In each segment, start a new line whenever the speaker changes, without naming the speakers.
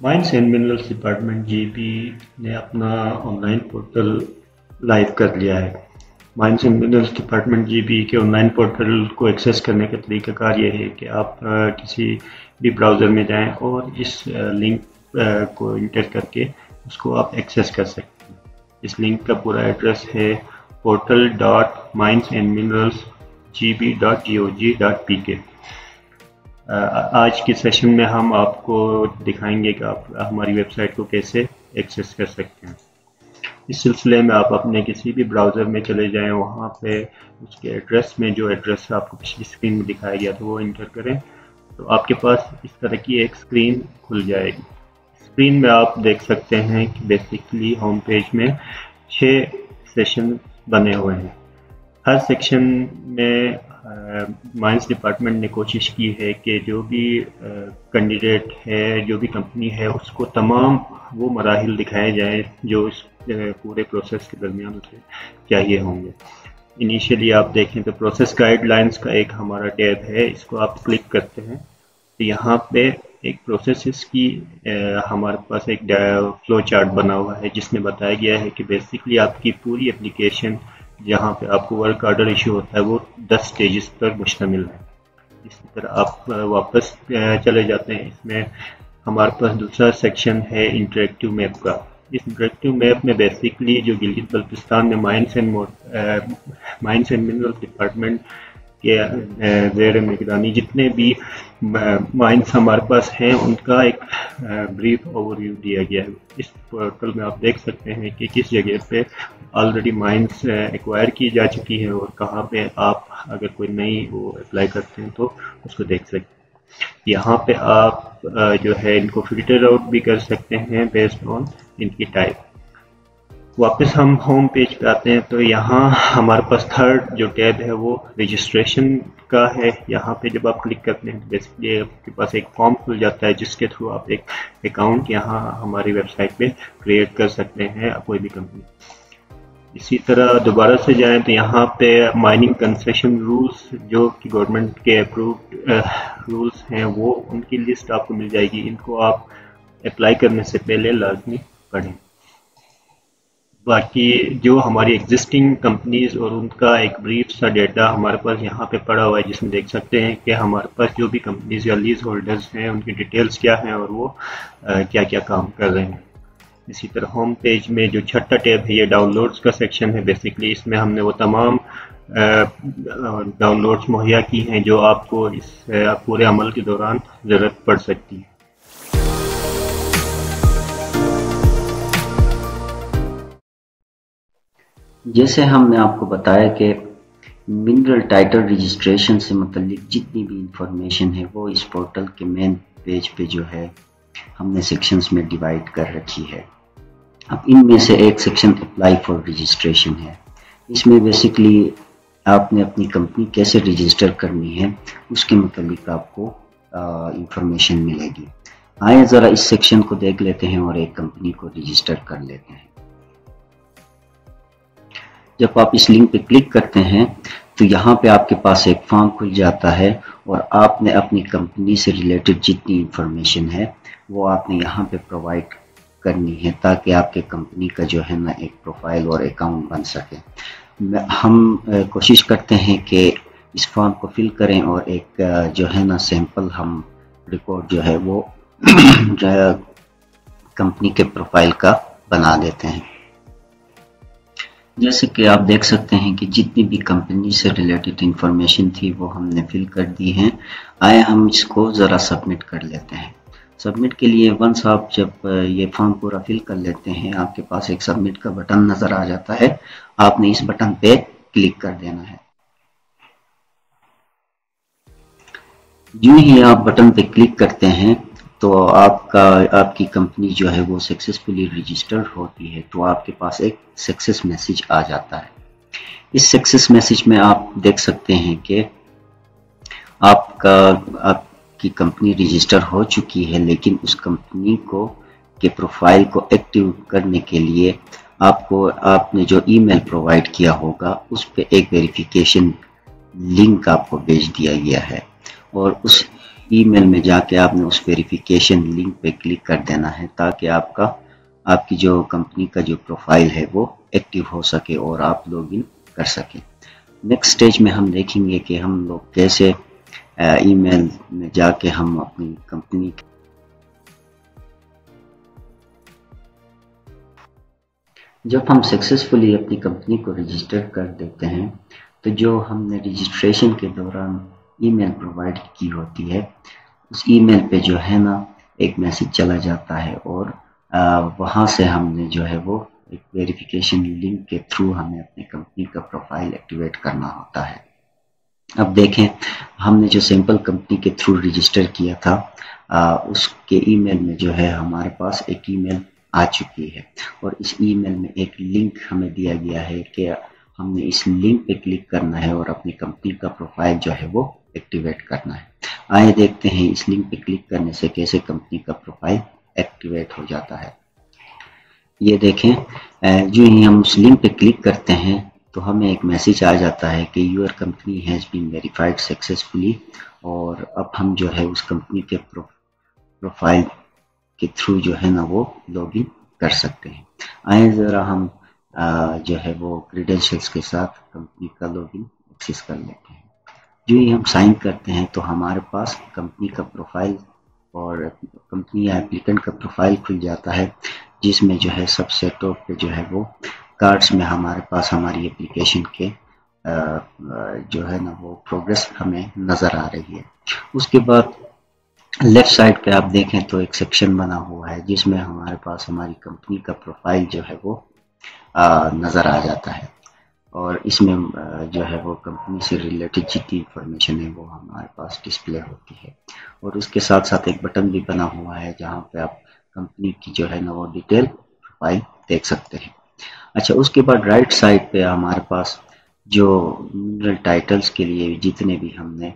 Mines and minerals department GB ने अपना online portal live कर लिया है। Mines and minerals department GB के ऑनलाइन पोर्टल को एक्सेस करने का तरीकाकार ये है कि आप किसी भी ब्राउज़र में जाएं और इस लिंक को इंटर करके उसको आप एक्सेस कर सकते हैं। इस लिंक का पूरा एड्रेस है portal.minesandmineralsgb.gog.pk। आज के सेशन में हम आपको दिखाएंगे कि आप हमारी वेबसाइट को कैसे एक्सेस कर सकते हैं। इस सिलसिले में आप अपने किसी भी ब्राउज़र में चले जाएं, वहाँ पे उसके एड्रेस में जो एड्रेस आपको पिछली स्क्रीन में दिखाया गया था वो इंटर करें तो आपके पास इस तरह की एक स्क्रीन खुल जाएगी। स्क्रीन में आप देख सकते हैं कि बेसिकली होम पेज में 6 सेशन बने हुए हैं। हर सेक्शन में माइंस डिपार्टमेंट ने कोशिश की है कि जो भी कैंडिडेट है, जो भी कंपनी है, उसको तमाम वो मराहिल दिखाए जाएं जो इस पूरे प्रोसेस के दरमियान उसे चाहिए होंगे। इनिशियली आप देखें तो प्रोसेस गाइडलाइंस का एक हमारा टैब है, इसको आप क्लिक करते हैं तो यहाँ पे एक प्रोसेस की हमारे पास एक फ्लो चार्ट बना हुआ है जिसमें बताया गया है कि बेसिकली आपकी पूरी एप्लीकेशन जहाँ पे आपको वर्क ऑर्डर इशू होता है वो 10 स्टेजेस पर मुश्तमिल है। इसी तरह आप वापस चले जाते हैं, इसमें हमारे पास दूसरा सेक्शन है इंटरेक्टिव मैप का। इस इंटरेक्टिव मैप में बेसिकली जो गिलगित बल्तिस्तान में माइंस एंड मिनरल्स डिपार्टमेंट के ज़ेर निगरानी जितने भी माइंस हमारे पास हैं उनका एक ब्रीफ ओवरव्यू दिया गया है। इस पोर्टल में आप देख सकते हैं कि किस जगह पे ऑलरेडी माइंस एक्वायर की जा चुकी है और कहाँ पे आप अगर कोई नई वो अप्लाई करते हैं तो उसको देख सकते हैं। यहाँ पे आप जो है इनको फिल्टर आउट भी कर सकते हैं बेस्ड ऑन इनकी टाइप। वापस हम होम पेज पे आते हैं तो यहाँ हमारे पास थर्ड जो टैब है वो रजिस्ट्रेशन का है। यहाँ पे जब आप क्लिक करते हैं तो बेसिकली आपके पास एक फॉर्म खुल जाता है जिसके थ्रू आप एक अकाउंट यहाँ हमारी वेबसाइट पे क्रिएट कर सकते हैं कोई भी कंपनी। इसी तरह दोबारा से जाएं तो यहाँ पे माइनिंग कंसेशन रूल्स जो कि गवर्नमेंट के अप्रूव्ड रूल्स हैं वो उनकी लिस्ट आपको मिल जाएगी। इनको आप अप्लाई करने से पहले लाजमी पढ़ें। बाकी जो हमारी एग्जिस्टिंग कंपनीज और उनका एक ब्रीफ सा डेटा हमारे पास यहाँ पे पड़ा हुआ है जिसमें देख सकते हैं कि हमारे पास जो भी कंपनीज या लीज होल्डर्स हैं उनकी डिटेल्स क्या हैं और वो क्या क्या काम कर रहे हैं। इसी तरह होम पेज में जो छठा टैब है ये डाउनलोड्स का सेक्शन है। बेसिकली इसमें हमने वो तमाम डाउनलोड्स मुहैया की हैं जो आपको इस पूरे अमल के दौरान ज़रूरत पड़ सकती है।
जैसे हमने आपको बताया कि मिनरल टाइटल रजिस्ट्रेशन से मुतल्लिक जितनी भी इंफॉर्मेशन है वो इस पोर्टल के मेन पेज पे जो है हमने सेक्शंस में डिवाइड कर रखी है। अब इनमें से एक सेक्शन अप्लाई फॉर रजिस्ट्रेशन है। इसमें बेसिकली आपने अपनी कंपनी कैसे रजिस्टर करनी है उसके मुतल्लिक आपको इंफॉर्मेशन मिलेगी। आइए ज़रा इस सेक्शन को देख लेते हैं और एक कंपनी को रजिस्टर कर लेते हैं। जब आप इस लिंक पे क्लिक करते हैं तो यहाँ पे आपके पास एक फॉर्म खुल जाता है और आपने अपनी कंपनी से रिलेटेड जितनी इंफॉर्मेशन है वो आपने यहाँ पे प्रोवाइड करनी है ताकि आपके कंपनी का जो है ना एक प्रोफाइल और अकाउंट बन सके। हम कोशिश करते हैं कि इस फॉर्म को फिल करें और एक जो है ना सैंपल हम रिकॉर्ड जो है वो कंपनी के प्रोफाइल का बना देते हैं। जैसे कि आप देख सकते हैं कि जितनी भी कंपनी से रिलेटेड इंफॉर्मेशन थी वो हमने फिल कर दी है। आए हम इसको ज़रा सबमिट कर लेते हैं। सबमिट के लिए वंस आप जब ये फॉर्म पूरा फिल कर लेते हैं आपके पास एक सबमिट का बटन नज़र आ जाता है। आपने इस बटन पे क्लिक कर देना है। यूं ही आप बटन पे क्लिक करते हैं तो आपकी कंपनी जो है वो सक्सेसफुली रजिस्टर्ड होती है तो आपके पास एक सक्सेस मैसेज आ जाता है। इस सक्सेस मैसेज में आप देख सकते हैं कि आपकी कंपनी रजिस्टर हो चुकी है, लेकिन उस कंपनी को के प्रोफाइल को एक्टिव करने के लिए आपने जो ईमेल प्रोवाइड किया होगा उस पे एक वेरिफिकेशन लिंक आपको भेज दिया गया है और उस ईमेल में जाके आपने उस वेरिफिकेशन लिंक पे क्लिक कर देना है, ताकि आपकी जो कंपनी का जो प्रोफाइल है वो एक्टिव हो सके और आप लॉगिन कर सकें। नेक्स्ट स्टेज में हम देखेंगे कि हम लोग कैसे ईमेल में जाके हम अपनी कंपनी जब हम सक्सेसफुली अपनी कंपनी को रजिस्टर कर देते हैं, तो जो हमने रजिस्ट्रेशन के दौरान ईमेल प्रोवाइड की होती है, उस ईमेल पे जो है ना एक मैसेज चला जाता है और वहाँ से हमने जो है वो एक वेरिफिकेशन लिंक के थ्रू हमें अपनी कंपनी का प्रोफाइल एक्टिवेट करना होता है। अब देखें, हमने जो सिंपल कंपनी के थ्रू रजिस्टर किया था, उसके ईमेल में जो है हमारे पास एक ईमेल आ चुकी है और इस ईमेल में एक लिंक हमें दिया गया है कि हमने इस लिंक पे क्लिक करना है और अपनी कंपनी का प्रोफाइल जो है वो एक्टिवेट करना है। आइए देखते हैं इस लिंक पे क्लिक करने से कैसे कंपनी का प्रोफाइल एक्टिवेट हो जाता है। ये देखें, जो ही हम उस लिंक पे क्लिक करते हैं तो हमें एक मैसेज आ जाता है कि your company has been verified successfully, और अब हम जो है उस कंपनी के प्रोफाइल के थ्रू जो है ना वो लॉगिन कर सकते हैं। आइए ज़रा हम जो है वो क्रीडेंशियल्स के साथ कंपनी का लॉगिन एक्सेस कर लेते हैं। जो ही हम साइन करते हैं तो हमारे पास कंपनी का प्रोफाइल और कंपनी या एप्लीकेंट का प्रोफाइल खुल जाता है, जिसमें जो है सबसे टॉप पे जो है वो कार्ड्स में हमारे पास हमारी एप्लीकेशन के जो है ना वो प्रोग्रेस हमें नज़र आ रही है। उसके बाद लेफ्ट साइड पे आप देखें तो एक सेक्शन बना हुआ है जिसमें हमारे पास हमारी कंपनी का प्रोफाइल जो है वो नज़र आ जाता है, और इसमें जो है वो कंपनी से रिलेटेड जितनी इंफॉर्मेशन है वो हमारे पास डिस्प्ले होती है। और उसके साथ साथ एक बटन भी बना हुआ है जहाँ पे आप कंपनी की जो है ना वो डिटेल प्रोफाइल देख सकते हैं। अच्छा, उसके बाद राइट साइड पे हमारे पास जो मिनरल टाइटल्स के लिए जितने भी हमने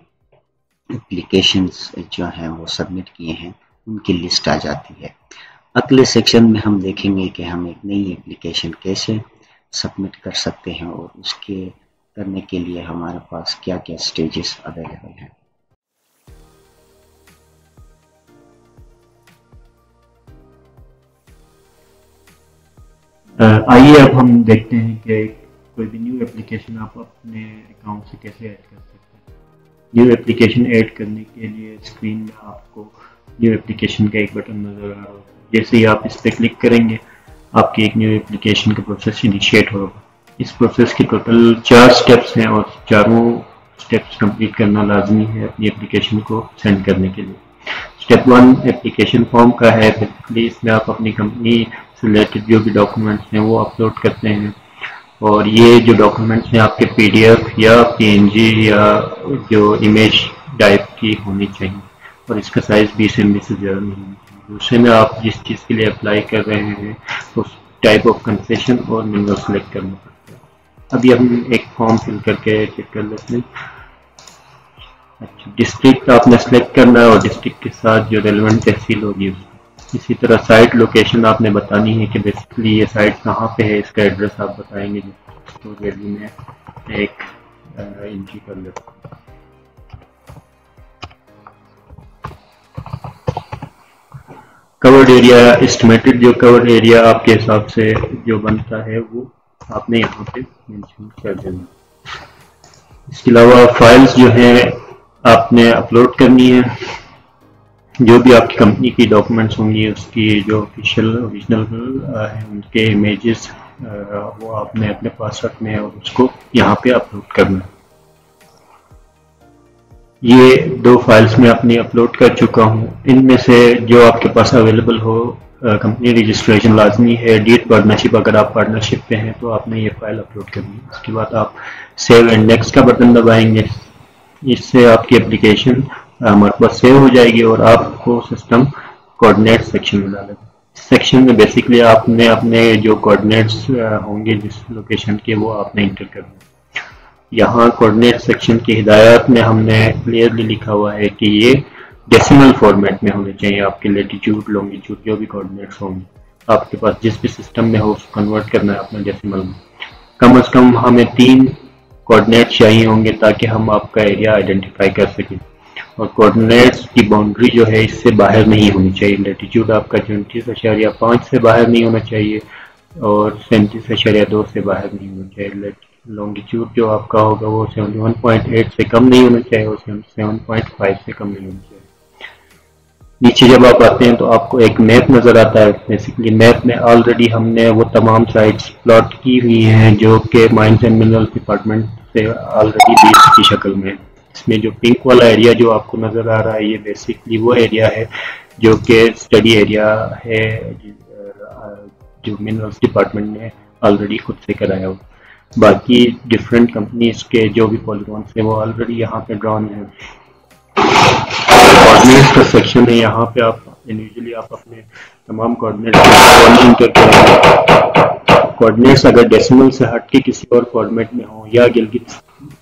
एप्लीकेशंस जो हैं वो सबमिट किए हैं उनकी लिस्ट आ जाती है। अगले सेक्शन में हम देखेंगे कि हम एक नई एप्लीकेशन कैसे सबमिट कर सकते हैं और उसके करने के लिए हमारे पास क्या क्या स्टेजेस अवेलेबल हैं।
आइए अब हम देखते हैं कि कोई भी न्यू एप्लीकेशन आप अपने अकाउंट से कैसे ऐड कर सकते हैं। न्यू एप्लीकेशन ऐड करने के लिए स्क्रीन में आपको न्यू एप्लीकेशन का एक बटन नज़र आ रहा होगा। जैसे ही आप इस पर क्लिक करेंगे आपकी एक न्यू एप्लीकेशन का प्रोसेस इनिशिएट होगा। इस प्रोसेस के टोटल 4 स्टेप्स हैं और चारों स्टेप्स कंप्लीट करना लाजमी है अपनी एप्लीकेशन को सेंड करने के लिए। स्टेप 1 एप्लीकेशन फॉर्म का है। बेसिकली इसमें आप अपनी कंपनी से रिलेटेड जो भी डॉक्यूमेंट्स हैं वो अपलोड करते हैं, और ये जो डॉक्यूमेंट्स हैं आपके PDF या PNG या जो इमेज टाइप की होनी चाहिए, और इसका साइज़ 20 MB से ज़्यादा नहीं होना चाहिए। दूसरे में आप जिस चीज़ के लिए अप्लाई कर रहे हैं उस टाइप ऑफ कंसेशन और मिनरल सेलेक्ट करना पड़ता है। अभी हम एक फॉर्म फिल करके चेक कर लेते हैं। अच्छा, डिस्ट्रिक्ट आपने सेलेक्ट करना है और डिस्ट्रिक्ट के साथ जो रेलेवेंट तहसील होगी। इसी तरह साइट लोकेशन आपने बतानी है कि बेसिकली ये साइट कहाँ पे है, इसका एड्रेस आप बताएंगे। तो जल्दी में एक एंट्री कर लेता हूँ। कवर्ड एरिया एस्टिमेटेड, जो कवर्ड एरिया आपके हिसाब से जो बनता है वो आपने यहाँ पे मेंशन कर देना। इसके अलावा फाइल्स जो है आपने अपलोड करनी है। जो भी आपकी कंपनी की डॉक्यूमेंट्स होंगी उसकी जो ऑफिशियल ओरिजिनल है उनके इमेजेस वो आपने अपने पास रखने हैं और उसको यहाँ पे अपलोड करना है। ये 2 फाइल्स मैं अपनी अपलोड कर चुका हूँ। इनमें से जो आपके पास अवेलेबल हो, कंपनी रजिस्ट्रेशन लाजमी है। डीड पार्टनरशिप, अगर आप पार्टनरशिप पे हैं तो आपने ये फाइल अपलोड करनी है। उसके बाद आप सेव एंड नेक्स्ट का बटन दबाएंगे। इससे आपकी एप्लीकेशन हमारे पास सेव हो जाएगी और आपको सिस्टम कोऑर्डिनेट सेक्शन में डालेगा। इस सेक्शन में बेसिकली आपने अपने जो कोऑर्डिनेट्स होंगे जिस लोकेशन के वो आपने इंटर करना है। यहाँ कोऑर्डिनेट सेक्शन की हिदायत में हमने क्लियरली लिखा हुआ है कि ये डेसिमल फॉर्मेट में होने चाहिए। आपके लेटीट्यूड लॉन्गिट्यूड जो भी कोऑर्डिनेट्स होंगे आपके पास जिस भी सिस्टम में हो उसको कन्वर्ट करना है अपना डेसिमल में। कम से कम हमें 3 कोऑर्डिनेट चाहिए होंगे ताकि हम आपका एरिया आइडेंटिफाई कर सकें। और कोऑर्डिनेट्स की बाउंड्री जो है इससे बाहर नहीं होनी चाहिए। लैटिट्यूड आपका 34.5 से बाहर नहीं होना चाहिए और 37.2 से बाहर नहीं होना चाहिए। लॉन्गिट्यूड जो आपका होगा वो 71.8 से कम नहीं होना चाहिए और 7.5 से कम नहीं होना चाहिए। नीचे जब आप आते हैं तो आपको एक मैप नज़र आता है। बेसिकली मैप में ऑलरेडी हमने वो तमाम साइट्स प्लॉट की हुई हैं जो कि माइंस एंड मिनरल्स डिपार्टमेंट से ऑलरेडी लिस्ट की शक्ल में। इसमें जो पिंक वाला एरिया जो आपको नज़र आ रहा है ये बेसिकली वो एरिया है जो कि स्टडी एरिया है जो मिनरल्स डिपार्टमेंट ने ऑलरेडी खुद से कराया हो। बाकी डिफरेंट कंपनीज के जो भी पॉलीगॉन्स है वो ऑलरेडी यहाँ पे ड्रॉन है। कोऑर्डिनेट्स का सेक्शन है, यहाँ पे आप इंडिविजुअली आप अपने तमाम कोऑर्डिनेट्स इंटर करेंगे। कोऑर्डिनेट्स अगर डेसिमल से हट के किसी और फॉर्मेट में हो या गिलगित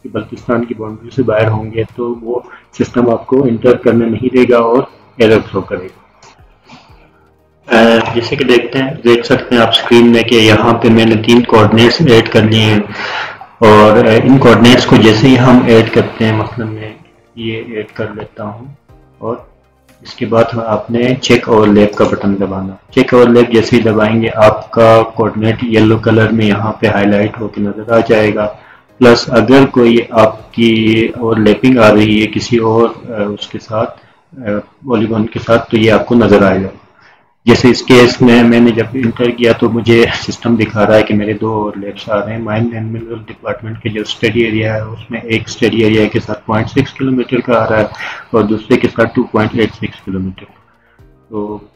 बल्तिस्तान की बाउंड्री से बाहर होंगे तो वो सिस्टम आपको इंटर करने नहीं देगा और एरर थ्रो करेगा। जैसे कि देख सकते हैं आप स्क्रीन में कि यहाँ पे मैंने 3 कोऑर्डिनेट्स ऐड कर लिए हैं और इन कोऑर्डिनेट्स को जैसे ही हम ऐड करते हैं, मतलब मैं ये ऐड कर लेता हूँ और इसके बाद आपने चेक ओवरलैप का बटन दबाना। चेक ओवरलैप जैसे ही दबाएंगे आपका कोऑर्डिनेट येलो कलर में यहाँ पे हाईलाइट होकर नजर आ जाएगा। प्लस अगर कोई आपकी ओवरलैपिंग आ रही है किसी और उसके साथ पॉलीगॉन के साथ तो ये आपको नजर आएगा। जैसे इस केस में मैंने जब इंटर किया तो मुझे सिस्टम दिखा रहा है कि मेरे 2 ओवरलैप्स आ रहे हैं। माइन एंड मिनरल डिपार्टमेंट के जो स्टडी एरिया है उसमें एक स्टडी एरिया के साथ 0.6 किलोमीटर का आ रहा है और दूसरे के साथ 2.86 किलोमीटर। तो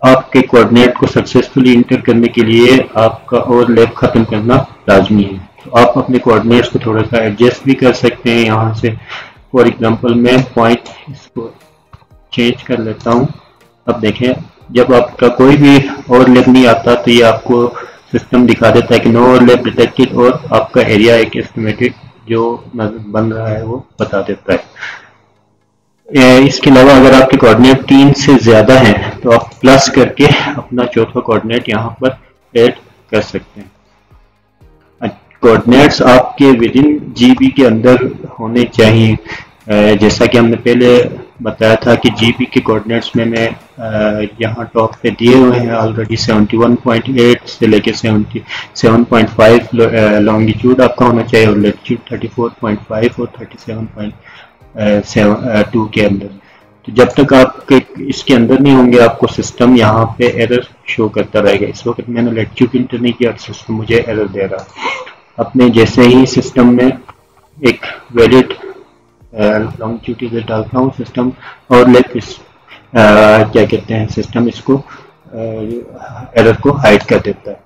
आपके कोऑर्डिनेट को सक्सेसफुली इंटर करने के लिए आपका ओवरलैप खत्म करना लाजमी है। तो आप अपने कोऑर्डिनेट्स को थोड़ा सा एडजस्ट भी कर सकते हैं यहाँ से। फॉर एग्जाम्पल मैं पॉइंट इसको चेंज कर लेता हूँ। अब देखें जब आपका कोई भी ओवरलैप नहीं आता तो ये आपको सिस्टम दिखा देता है कि नो ओवरलैप डिटेक्टेड और आपका एरिया एक एस्टिमेटेड जो बन रहा है वो बता देता है। इसके अलावा अगर आपके कोऑर्डिनेट 3 से ज़्यादा हैं तो आप प्लस करके अपना चौथा कोऑर्डिनेट यहाँ पर ऐड कर सकते हैं। कोऑर्डिनेट्स आपके विद इन जीबी के अंदर होने चाहिए। जैसा कि हमने पहले बताया था कि जीबी के कोऑर्डिनेट्स में मैं यहाँ टॉप पे दिए हुए हैं ऑलरेडी 71.8 से लेके 77.5 लॉन्गिट्यूड आपका होना चाहिए और लैटिट्यूड 34.5 और 37.2 के अंदर। तो जब तक आप इसके अंदर नहीं होंगे आपको सिस्टम यहाँ पे एरर शो करता रहेगा। इस वक्त मैंने लैटिट्यूड इंटर नहीं किया, सिस्टम मुझे एरर दे रहा। अपने जैसे ही सिस्टम में एक वैलिड लॉन्गिट्यूड डालता हूँ सिस्टम और क्या कहते हैं सिस्टम इसको एरर को हाइड कर देता है।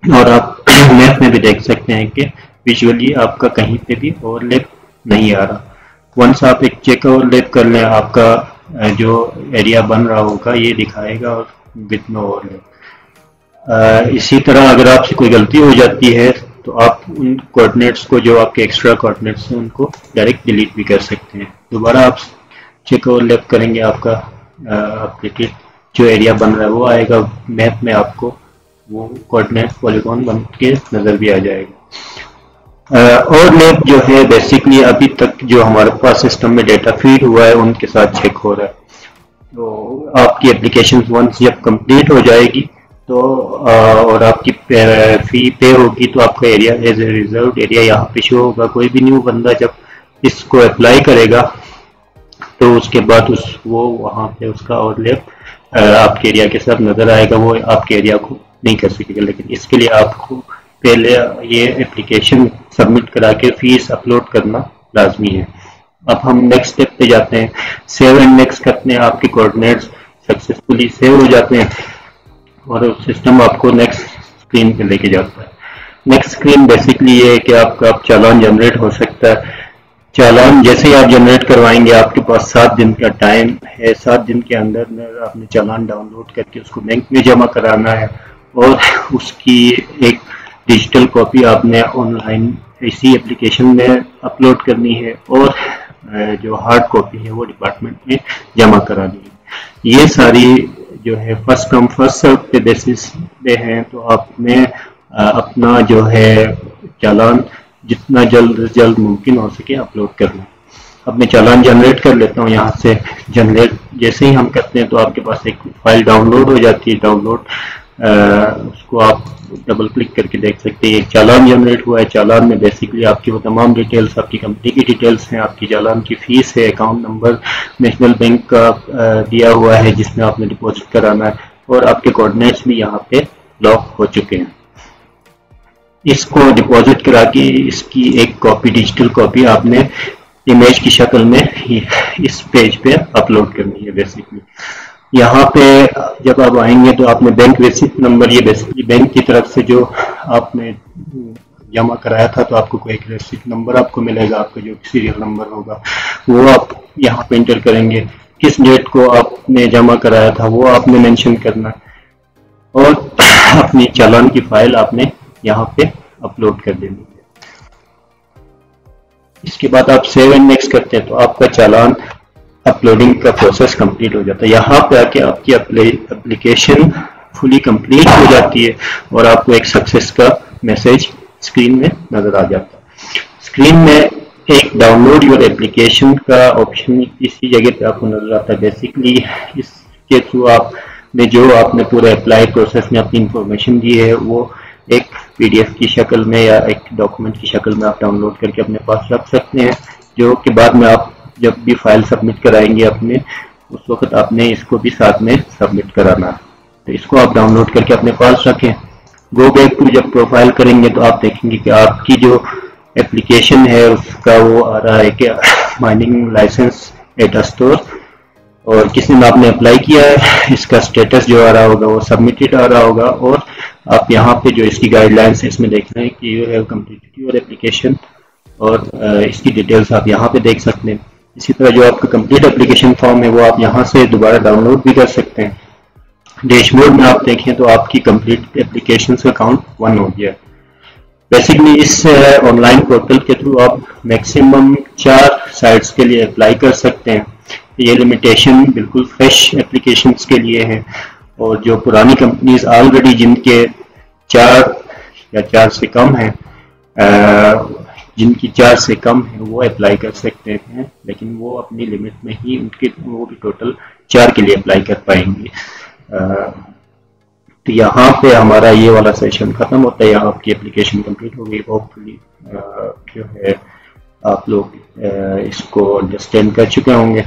और आप मैप में भी देख सकते हैं कि विजुअली आपका कहीं पे भी ओवरलैप नहीं आ रहा। वंस आप एक चेक ओवरलैप कर लें आपका जो एरिया बन रहा होगा ये दिखाएगा और विद नो ओवरलैप। इसी तरह अगर आपसे कोई गलती हो जाती है तो आप उन कोऑर्डिनेट्स को जो आपके एक्स्ट्रा कोऑर्डिनेट्स हैं उनको डायरेक्ट डिलीट भी कर सकते हैं। दोबारा आप चेक ओवरलैप करेंगे आपका आपके जो एरिया बन रहा है वो आएगा मैप में, आपको वो कोऑर्डिनेट पॉलीगॉन बन के नज़र भी आ जाएगा। ओवरलैप जो है बेसिकली अभी तक जो हमारे पास सिस्टम में डेटा फीड हुआ है उनके साथ चेक हो रहा है। तो आपकी एप्लीकेशन वंस जब कंप्लीट हो जाएगी तो और आपकी फी पे होगी तो आपका area as a reserve area यहाँ पे शो होगा। कोई भी न्यू बंदा जब इसको अप्लाई करेगा तो उसके बाद वो वहाँ पे उसका ओवरलैप आपके एरिया के साथ नज़र आएगा, वो आपके एरिया को नहीं कर सकेगा। लेकिन इसके लिए आपको पहले ये एप्लीकेशन सबमिट करा के फीस अपलोड करना लाजमी है। अब हम नेक्स्ट स्टेप पे जाते हैं। सेव एंड नेक्स्ट करते हैं, आपके कोऑर्डिनेट्स सक्सेसफुली सेव हो जाते हैं और सिस्टम आपको नेक्स्ट स्क्रीन पे लेके जाता है। नेक्स्ट स्क्रीन बेसिकली ये है कि आपका चालान जनरेट हो सकता है। चालान जैसे ही आप जनरेट करवाएंगे आपके पास 7 दिन का टाइम है। 7 दिन के अंदर आपने चालान डाउनलोड करके उसको बैंक में जमा कराना है और उसकी एक डिजिटल कॉपी आपने ऑनलाइन इसी एप्लीकेशन में अपलोड करनी है और जो हार्ड कॉपी है वो डिपार्टमेंट में जमा करानी है। ये सारी जो है फर्स्ट कम फर्स्ट सर्व के बेसिस पे हैं। तो आपने अपना जो है चालान जितना जल्द मुमकिन हो सके अपलोड करना। अब मैं चालान जनरेट कर लेता हूँ। यहाँ से जनरेट जैसे ही हम करते हैं तो आपके पास एक फाइल डाउनलोड हो जाती है। डाउनलोड उसको आप डबल क्लिक करके देख सकते हैं। एक चालान जनरेट हुआ है। चालान में बेसिकली आपकी वो तमाम डिटेल्स, आपकी कंपनी की डिटेल्स हैं, आपकी चालान की फीस है, अकाउंट नंबर नेशनल बैंक का दिया हुआ है जिसमें आपने डिपॉजिट कराना है, और आपके कोऑर्डिनेट्स भी यहाँ पे लॉक हो चुके हैं। इसको डिपॉजिट करा के इसकी एक कॉपी, डिजिटल कॉपी आपने इमेज की शक्ल में इस पेज पे अपलोड करनी है। बेसिकली यहाँ पे जब आप आएंगे तो आपने बैंक रिसिप्ट नंबर, ये बेसिकली बैंक की तरफ से जो आपने जमा कराया था तो आपको कोई एक रिसिप्ट नंबर आपको मिलेगा, आपका जो सीरियल नंबर होगा वो आप यहाँ पे एंटर करेंगे। किस डेट को आपने जमा कराया था वो आपने मेंशन करना है, और अपनी चालान की फाइल आपने यहाँ पे अपलोड कर देनी है। इसके बाद आप सेव एंड नेक्स्ट करते हैं तो आपका चालान अपलोडिंग का प्रोसेस कंप्लीट हो जाता है। यहाँ पे आके आपकी एप्लीकेशन फुली कंप्लीट हो जाती है और आपको एक सक्सेस का मैसेज स्क्रीन में नजर आ जाता है। स्क्रीन में एक डाउनलोड योर एप्लीकेशन का ऑप्शन इसी जगह पे आपको नजर आता है। बेसिकली इसके थ्रू आपने जो आपने पूरे अप्लाई प्रोसेस में अपनी इंफॉर्मेशन दी है वो एक PDF की शक्ल में या एक डॉक्यूमेंट की शक्ल में आप डाउनलोड करके अपने पास रख सकते हैं, जो कि बाद में आप जब भी फाइल सबमिट कराएंगे अपने, उस वक्त आपने इसको भी साथ में सबमिट कराना है। तो इसको आप डाउनलोड करके अपने पास रखें। गो बैक टू जब प्रोफाइल करेंगे तो आप देखेंगे कि आपकी जो एप्लीकेशन है उसका वो आ रहा है कि माइनिंग लाइसेंस डेटा स्टोर, और किस दिन आपने अप्लाई किया है इसका स्टेटस जो आ रहा होगा वो सबमिटेड आ रहा होगा, और आप यहाँ पे जो इसकी गाइडलाइंस है इसमें देख रहे हैं कि you have completed your application, और इसकी डिटेल्स आप यहाँ पे देख सकते हैं। इसी तरह जो आपका कंप्लीट एप्लीकेशन फॉर्म है वो आप यहाँ से दोबारा डाउनलोड भी कर सकते हैं। डैशबोर्ड में आप देखें तो आपकी कंप्लीट एप्लीकेशन का काउंट 1 हो गया। बेसिकली इस ऑनलाइन पोर्टल के थ्रू आप मैक्सिमम 4 साइट्स के लिए अप्लाई कर सकते हैं। ये लिमिटेशन बिल्कुल फ्रेश एप्लीकेशंस के लिए है, और जो पुरानी कंपनीज ऑलरेडी जिनके 4 से कम है, जिनकी 4 से कम है वो अप्लाई कर सकते हैं, लेकिन वो अपनी लिमिट में ही उनके वो भी टोटल 4 के लिए अप्लाई कर पाएंगे। तो यहाँ पे हमारा ये वाला सेशन खत्म होता है। यहाँ आपकी एप्लीकेशन कंप्लीट हो गई। होपफुली जो है आप लोग इसको अंडरस्टैंड कर चुके होंगे।